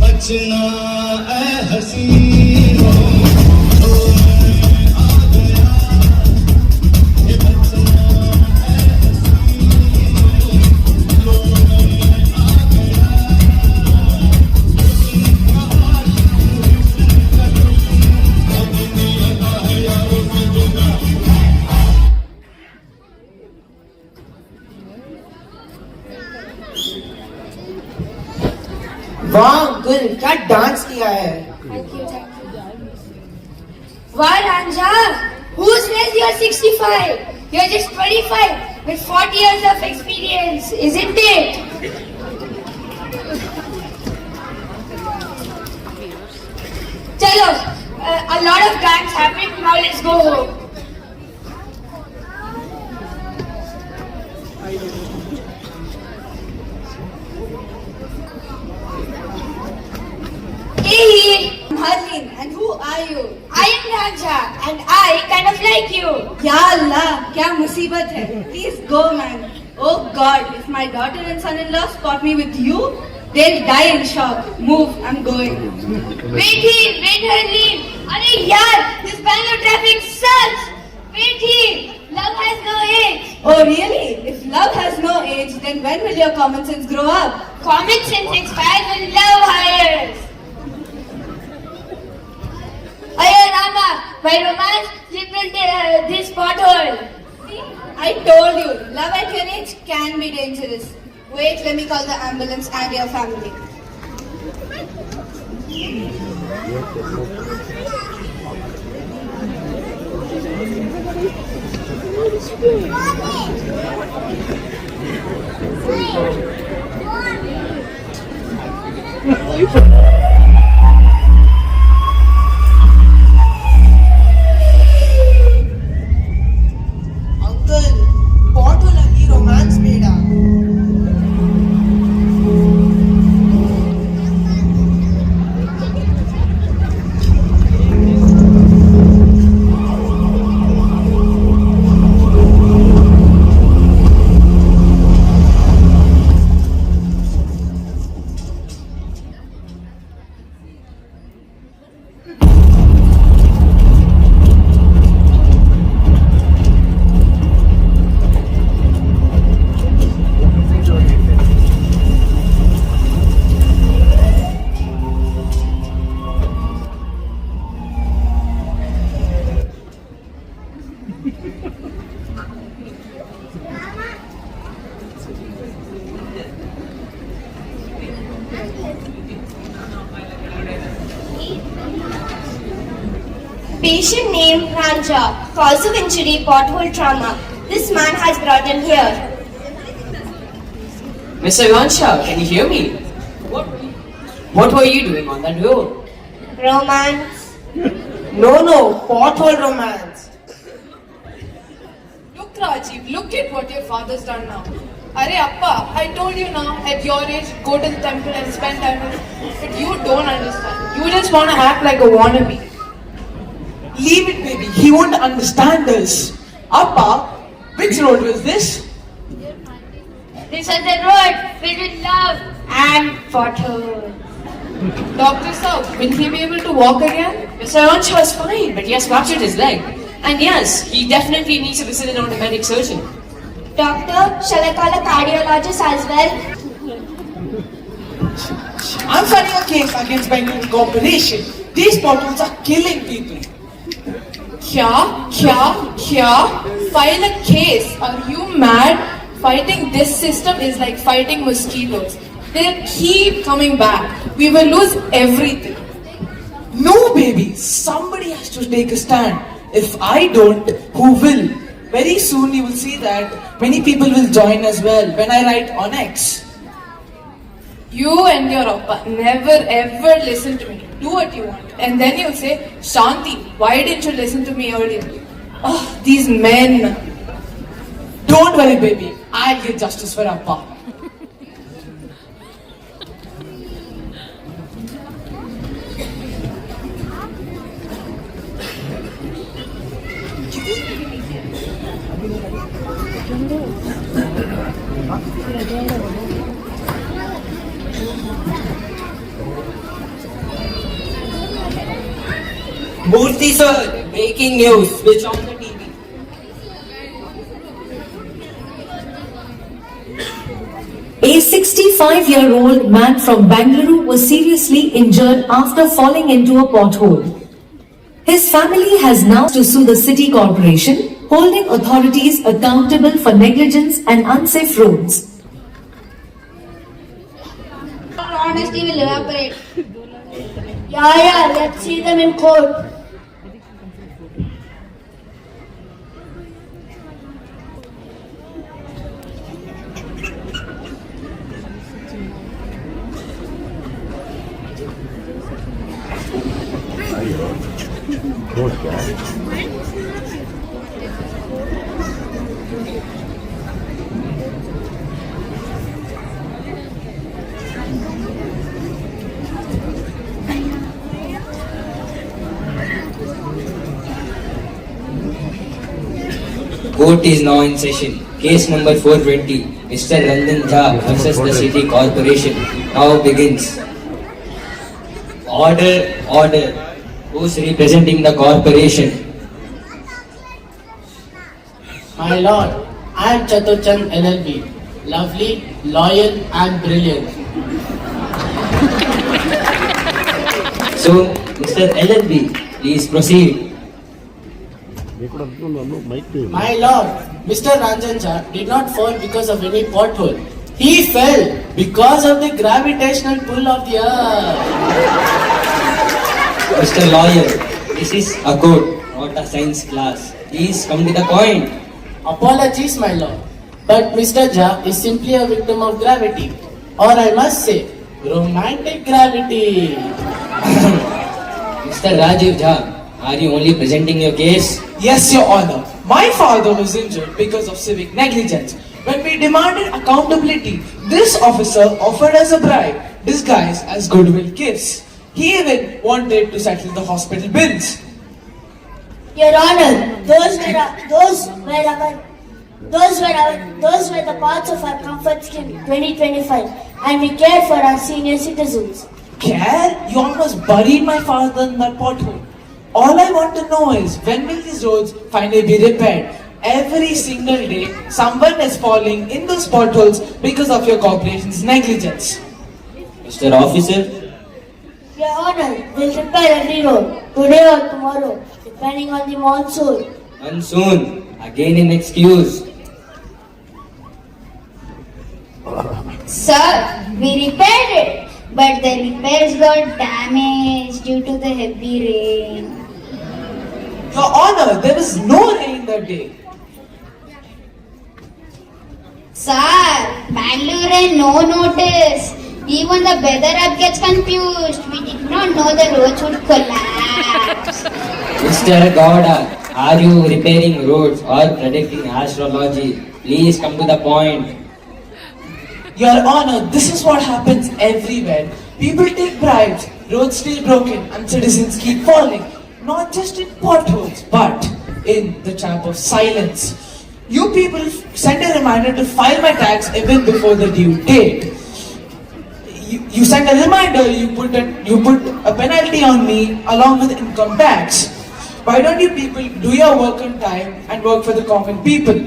बचना ऐ हसीनो वाह अंकल, क्या डांस किया है। Thank you. Wow, Ranja, who says you're 65? You're just 25 with 40 years of experience, isn't it? Chalo, a lot of dance happened. Now let's go home. Hey, I'm Harleen, and who are you? I am Ranja and I kind of like you. Ya Allah, kya musibat hai. Please go, man. Oh God, if my daughter and son-in-law spot me with you, they'll die in shock. Move, I'm going. Wait, Harleen. Arey yaar, this Bangalore traffic sucks. Wait here. Love has no age. Oh really? If love has no age, then when will your common sense grow up? Common sense expires when love hires. Aye Rama, my romance slipped this pothole. I told you, love at your age can be dangerous. Wait, let me call the ambulance and your family. Uncle, pothole ಅಲ್ಲಿ romance ಬೇಡ। Patient name Ranja, cause of injury pothole trauma. This man has brought him here. Mr. Vansha, can you hear me? What were you doing on that road? Romance. No, pothole romance। Look, Rajiv, look at what your father's done now. Arey Appa, I told you now, at your age, go to the temple and spend time with him. But you don't understand. You just want to act like a wannabe. Leave it, baby. He won't understand us. Appa, which road was this? This is the road filled with love and potholes. Doctor sir, will he be able to walk again? Mr. Vansha is fine, but he has fractured his leg. And yes, he definitely needs to visit an orthopedic surgeon. Doctor, shall I call a cardiologist as well? I'm filing a case against Bengal Corporation. These potholes are killing people. Kya? File a case? Are you mad? Fighting this system is like fighting mosquitoes. They'll keep coming back. We will lose everything. No, baby. Somebody has to take a stand. If I don't, who will? Very soon you will see that many people will join as well when I write on X. You and your Appa never ever listen to me. Do what you want. And then you'll say, Shanti, why didn't you listen to me earlier? Oh, these men. Don't worry, baby. I'll get justice for Appa. Murthy sir, breaking news. Switch on the TV. A 65-year-old man from Bangalore was seriously injured after falling into a pothole. His family has now to sue the city corporation, holding authorities accountable for negligence and unsafe roads. Honesty will evaporate. Yeah, let's see them in court. Court is now in session. Case number 420, Mr. Ranjan Jha versus the City Corporation now begins. Order, order. Who's representing the corporation? My lord, I am Chaturchand LLB. Lovely, loyal and brilliant. So, Mr. LLB, please proceed. My lord, Mr. Ranjan Jha did not fall because of any pothole. He fell because of the gravitational pull of the earth. Mr. Lawyer, this is a court, not a science class. Please come to the point. Apologies, my lord, but Mr. Jha is simply a victim of gravity, or I must say, romantic gravity. Mr. Rajiv Jha, are you only presenting your case? Yes, Your Honor. My father was injured because of civic negligence. When we demanded accountability, this officer offered us a bribe disguised as goodwill gifts. He even wanted to settle the hospital bills. Your Honor, those were the parts of our comfort scheme 2025, and we care for our senior citizens. Care? You almost buried my father in that pothole. All I want to know is, when will these roads finally be repaired? Every single day, someone is falling in those potholes because of your corporation's negligence. Mr. Officer, Your Honor, we'll repair every road, today or tomorrow, depending on the monsoon. monsoon, again an excuse. Sir, we repaired it, but the repairs got damaged due to the heavy rain. Your Honor, there was no rain that day. Sir, Bangalore and no notice. Even the weather app gets confused. We did not know the roads would collapse. Mr. Gowda, are you repairing roads or predicting astrology? Please come to the point. Your Honor, this is what happens everywhere. People take bribes, roads stay broken, and citizens keep falling. Not just in potholes, but in the trap of silence. You people send a reminder to file my tax even before the due date. You send a reminder, you put a penalty on me along with income tax. Why don't you people do your work on time and work for the common people?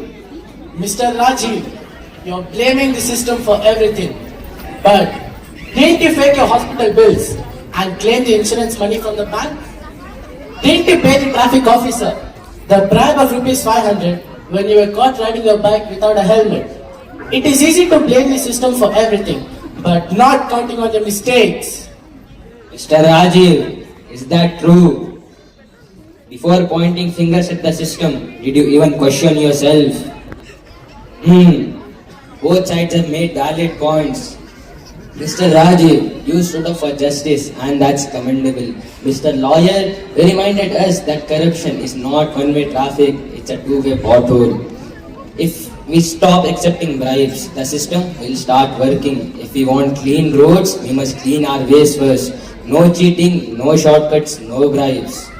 Mr. Rajiv, you're blaming the system for everything. But didn't you fake your hospital bills and claim the insurance money from the bank? Didn't you pay the traffic officer the bribe of rupees 500 when you were caught riding your bike without a helmet? It is easy to blame the system for everything, but not counting on your mistakes. Mr. Rajiv, is that true? Before pointing fingers at the system, did you even question yourself? Both sides have made valid points. Mr. Rajiv, you stood up for justice and that's commendable. Mr. Lawyer, you reminded us that corruption is not one-way traffic, it's a two-way pothole. If we stop accepting bribes, the system will start working. If we want clean roads, we must clean our ways first. No cheating, no shortcuts, no bribes.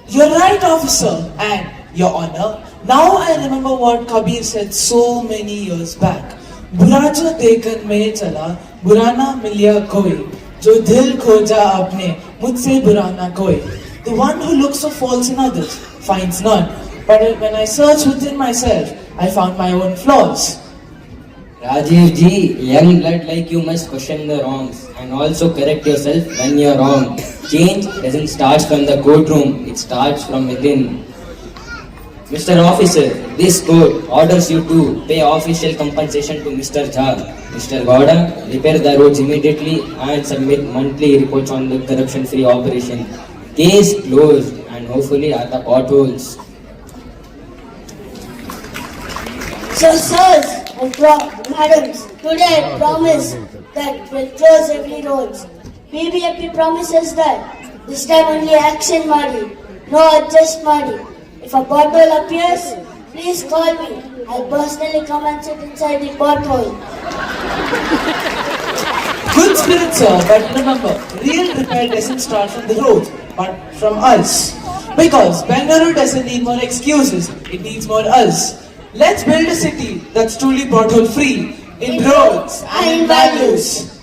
You're right, officer. And, Your Honor, now I remember what Kabir said so many years back. बुरा जो देखन में चला बुरा ना मिलिया कोई जो दिल खोजा आपने mujhse bura na koi. The one who looks so false in others finds none. But when I searched within myself, I found my own flaws. Rajiv ji, young blood like you must question the wrongs and also correct yourself when you're wrong. Change doesn't start from the courtroom, it starts from within. Mr. Officer, this court orders you to pay official compensation to Mr. Jha. Mr. Gowda, repair the roads immediately and submit monthly reports on the corruption-free operation. Case closed and hopefully are the potholes. So, sirs and madams, today I promise that we'll close every road. BBMP promises that this time only action Madi, no adjust Madi. If a pothole appears, please call me. I'll personally come and sit inside the pothole. Good spirit, sir, but remember, real repair doesn't start from the road, but from us. Because Bengaluru doesn't need more excuses, it needs more us. Let's build a city that's truly pothole free in roads and in values.